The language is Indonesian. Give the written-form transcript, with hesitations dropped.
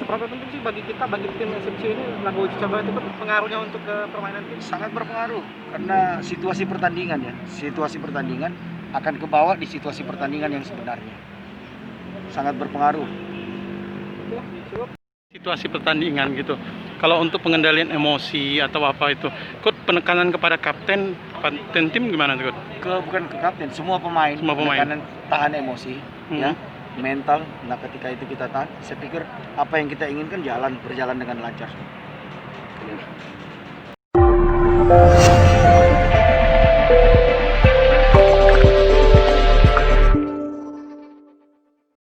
Seberapa penting sih bagi kita, bagi tim SMC ini laga uji coba itu pengaruhnya untuk ke permainan tim? Sangat berpengaruh karena situasi pertandingan ya. Situasi pertandingan akan kebawa di situasi pertandingan yang sebenarnya. Sangat berpengaruh. Oke, cukup. Situasi pertandingan gitu. Kalau untuk pengendalian emosi atau apa itu, Coach, penekanan kepada kapten tim gimana tuh, Coach? Bukan ke kapten, semua pemain. Semua pemain. Penekanan tahan emosi, ya, mental. Nah, ketika itu kita tahan, saya pikir apa yang kita inginkan berjalan dengan lancar.